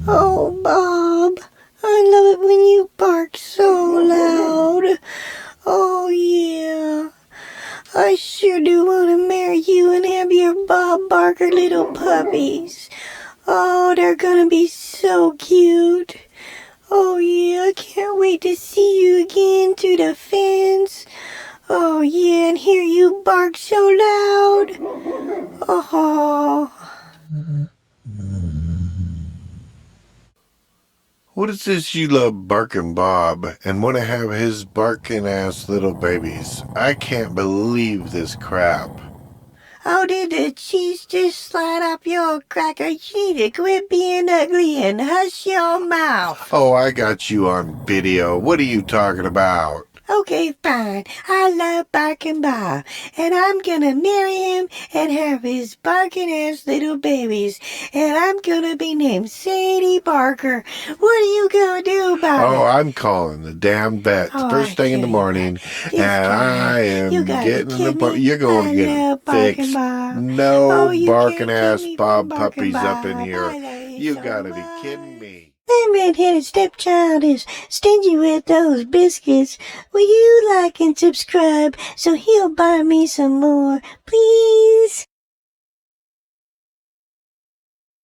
Oh, Bob, I love it when you bark so loud. Oh, yeah. I sure do want to marry you and have your Bob Barker little puppies. Oh, they're gonna be so cute. Oh, yeah, I can't wait to see you again through the fence. Oh, yeah, and hear you bark so loud. Oh. What is this you love Barkin Bob and want to have his barking ass little babies? I can't believe this crap. How did the cheese just slide up your cracker? You need to quit being ugly and hush your mouth. Oh, I got you on video. What are you talking about? Okay, fine. I love Barkin Bob, and I'm gonna marry him and have his barking ass little babies, and I'm gonna be named Sadie Barker. What are you gonna do about it? Oh, I'm calling the damn vet first thing in the morning, and I am getting you're going to get it fixed. No barking ass Bob puppies up in here. You gotta be kidding me. That Redheaded Stepchild is stingy with those biscuits. Will you like and subscribe so he'll buy me some more, please?